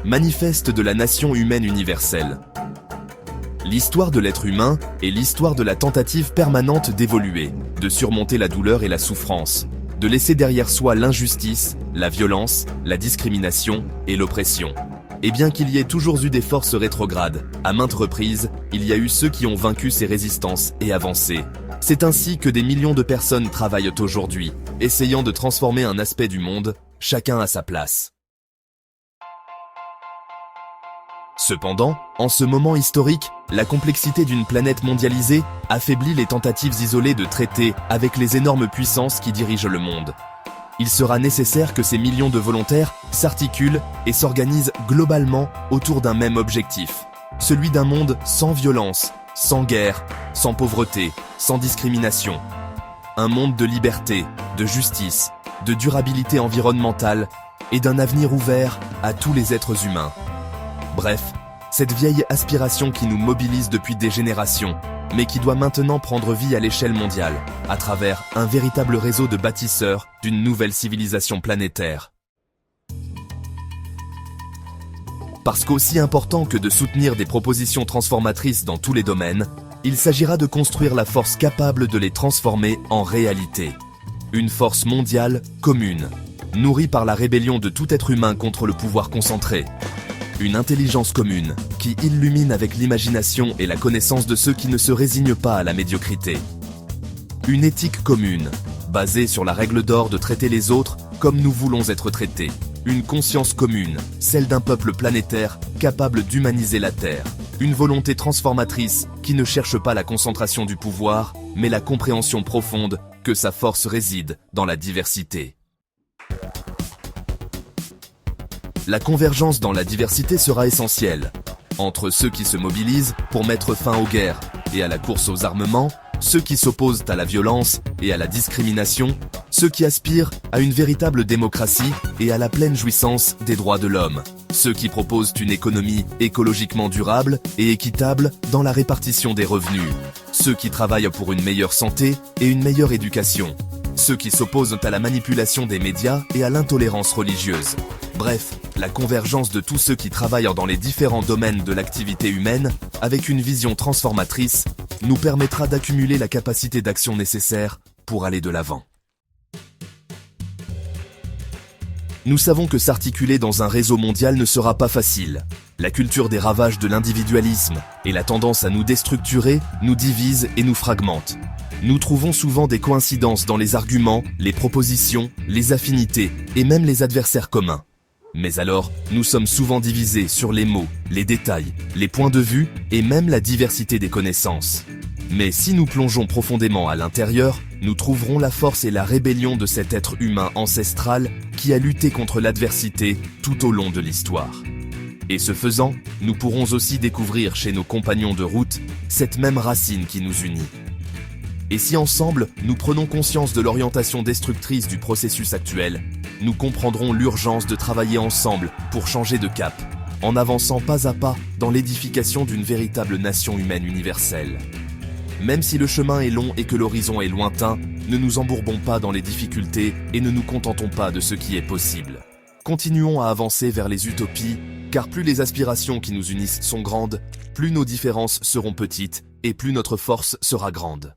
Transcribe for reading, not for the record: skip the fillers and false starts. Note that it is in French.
Manifeste de la nation humaine universelle. L'histoire de l'être humain est l'histoire de la tentative permanente d'évoluer, de surmonter la douleur et la souffrance, de laisser derrière soi l'injustice, la violence, la discrimination et l'oppression. Et bien qu'il y ait toujours eu des forces rétrogrades, à maintes reprises, il y a eu ceux qui ont vaincu ces résistances et avancé. C'est ainsi que des millions de personnes travaillent aujourd'hui, essayant de transformer un aspect du monde, chacun à sa place. Cependant, en ce moment historique, la complexité d'une planète mondialisée affaiblit les tentatives isolées de traiter avec les énormes puissances qui dirigent le monde. Il sera nécessaire que ces millions de volontaires s'articulent et s'organisent globalement autour d'un même objectif, celui d'un monde sans violence, sans guerre, sans pauvreté, sans discrimination. Un monde de liberté, de justice, de durabilité environnementale et d'un avenir ouvert à tous les êtres humains. Bref, cette vieille aspiration qui nous mobilise depuis des générations, mais qui doit maintenant prendre vie à l'échelle mondiale, à travers un véritable réseau de bâtisseurs d'une nouvelle civilisation planétaire. Parce qu'aussi important que de soutenir des propositions transformatrices dans tous les domaines, il s'agira de construire la force capable de les transformer en réalité. Une force mondiale commune, nourrie par la rébellion de tout être humain contre le pouvoir concentré. Une intelligence commune qui illumine avec l'imagination et la connaissance de ceux qui ne se résignent pas à la médiocrité. Une éthique commune, basée sur la règle d'or de traiter les autres comme nous voulons être traités. Une conscience commune, celle d'un peuple planétaire capable d'humaniser la Terre. Une volonté transformatrice qui ne cherche pas la concentration du pouvoir, mais la compréhension profonde que sa force réside dans la diversité. La convergence dans la diversité sera essentielle. Entre ceux qui se mobilisent pour mettre fin aux guerres et à la course aux armements, ceux qui s'opposent à la violence et à la discrimination, ceux qui aspirent à une véritable démocratie et à la pleine jouissance des droits de l'homme, ceux qui proposent une économie écologiquement durable et équitable dans la répartition des revenus, ceux qui travaillent pour une meilleure santé et une meilleure éducation, ceux qui s'opposent à la manipulation des médias et à l'intolérance religieuse. Bref, la convergence de tous ceux qui travaillent dans les différents domaines de l'activité humaine, avec une vision transformatrice, nous permettra d'accumuler la capacité d'action nécessaire pour aller de l'avant. Nous savons que s'articuler dans un réseau mondial ne sera pas facile. La culture des ravages de l'individualisme et la tendance à nous déstructurer nous divise et nous fragmente. Nous trouvons souvent des coïncidences dans les arguments, les propositions, les affinités et même les adversaires communs. Mais alors, nous sommes souvent divisés sur les mots, les détails, les points de vue et même la diversité des connaissances. Mais si nous plongeons profondément à l'intérieur, nous trouverons la force et la rébellion de cet être humain ancestral qui a lutté contre l'adversité tout au long de l'histoire. Et ce faisant, nous pourrons aussi découvrir chez nos compagnons de route cette même racine qui nous unit. Et si ensemble, nous prenons conscience de l'orientation destructrice du processus actuel, nous comprendrons l'urgence de travailler ensemble pour changer de cap, en avançant pas à pas dans l'édification d'une véritable nation humaine universelle. Même si le chemin est long et que l'horizon est lointain, ne nous embourbons pas dans les difficultés et ne nous contentons pas de ce qui est possible. Continuons à avancer vers les utopies, car plus les aspirations qui nous unissent sont grandes, plus nos différences seront petites et plus notre force sera grande.